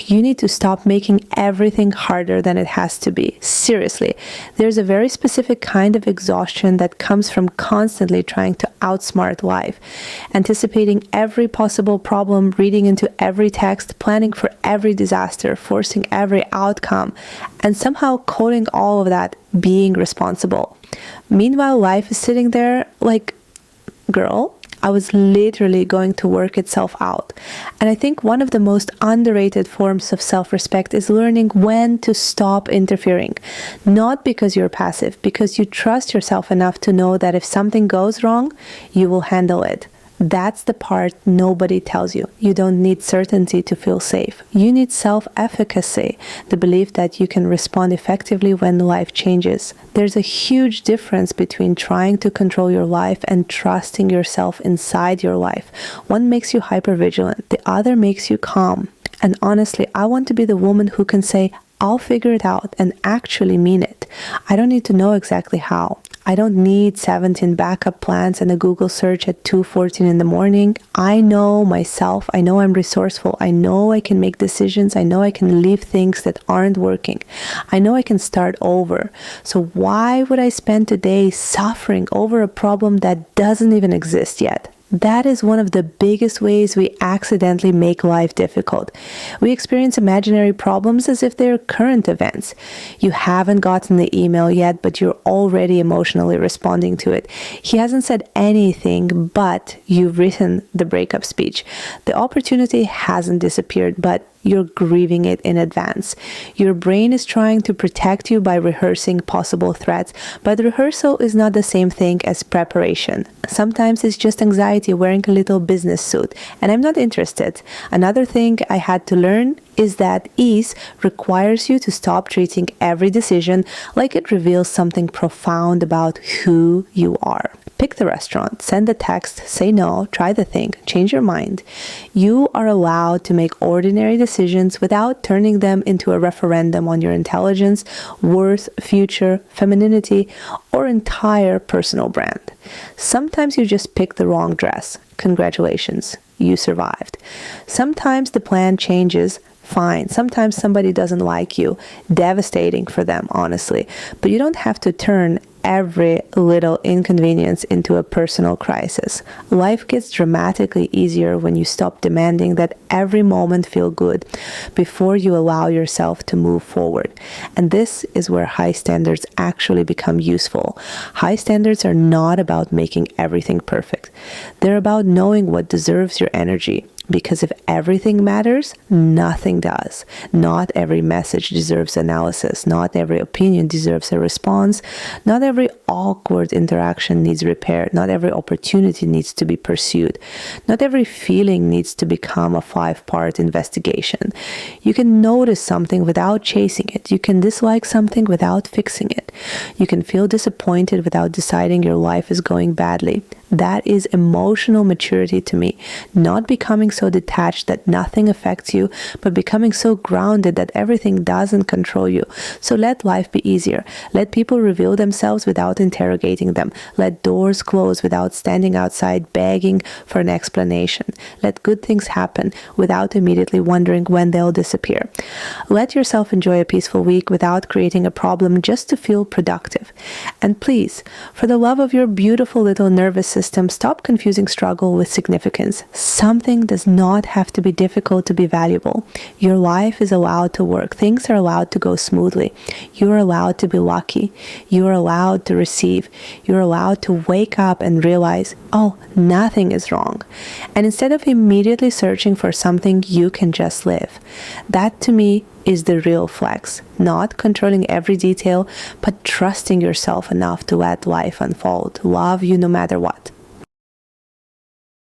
You need to stop making everything harder than it has to be. Seriously, there's a very specific kind of exhaustion that comes from constantly trying to outsmart life, anticipating every possible problem, reading into every text, planning for every disaster, forcing every outcome, and somehow calling all of that being responsible. Meanwhile, life is sitting there like, girl, I was literally going to work itself out. And I think one of the most underrated forms of self-respect is learning when to stop interfering. Not because you're passive, because you trust yourself enough to know that if something goes wrong, you will handle it. That's the part nobody tells you. You don't need certainty to feel safe. You need self-efficacy, the belief that you can respond effectively when life changes. There's a huge difference between trying to control your life and trusting yourself inside your life. One makes you hypervigilant, the other makes you calm. And honestly, I want to be the woman who can say, I'll figure it out, and actually mean it. I don't need to know exactly how. I don't need 17 backup plans and a Google search at 2:14 in the morning. I know myself. I know I'm resourceful. I know I can make decisions. I know I can leave things that aren't working. I know I can start over. So why would I spend today suffering over a problem that doesn't even exist yet? That is one of the biggest ways we accidentally make life difficult. We experience imaginary problems as if they're current events. You haven't gotten the email yet, but you're already emotionally responding to it. He hasn't said anything, but you've written the breakup speech. The opportunity hasn't disappeared, but you're grieving it in advance. Your brain is trying to protect you by rehearsing possible threats, but rehearsal is not the same thing as preparation. Sometimes it's just anxiety wearing a little business suit, and I'm not interested. Another thing I had to learn is that ease requires you to stop treating every decision like it reveals something profound about who you are. Pick the restaurant, send a text, say no, try the thing, change your mind. You are allowed to make ordinary decisions without turning them into a referendum on your intelligence, worth, future, femininity, or entire personal brand. Sometimes you just pick the wrong dress. Congratulations, you survived. Sometimes the plan changes. Fine. Sometimes somebody doesn't like you. Devastating for them, honestly. But you don't have to turn every little inconvenience into a personal crisis. Life gets dramatically easier when you stop demanding that every moment feel good before you allow yourself to move forward. And this is where high standards actually become useful. High standards are not about making everything perfect. They're about knowing what deserves your energy. Because if everything matters, nothing does. Not every message deserves analysis. Not every opinion deserves a response. Not every awkward interaction needs repair. Not every opportunity needs to be pursued. Not every feeling needs to become a 5-part investigation. You can notice something without chasing it. You can dislike something without fixing it. You can feel disappointed without deciding your life is going badly. That is emotional maturity to me. Not becoming so detached that nothing affects you, but becoming so grounded that everything doesn't control you. So let life be easier. Let people reveal themselves without interrogating them. Let doors close without standing outside begging for an explanation. Let good things happen without immediately wondering when they'll disappear. Let yourself enjoy a peaceful week without creating a problem just to feel productive. And please, for the love of your beautiful little nervous system, stop confusing struggle with significance. Something does not have to be difficult to be valuable. Your life is allowed to work. Things are allowed to go smoothly. You are allowed to be lucky. You are allowed to receive. You're allowed to wake up and realize, oh, nothing is wrong. And instead of immediately searching for something, you can just live. That to me is the real flex. Not controlling every detail, but trusting yourself enough to let life unfold. Love you no matter what.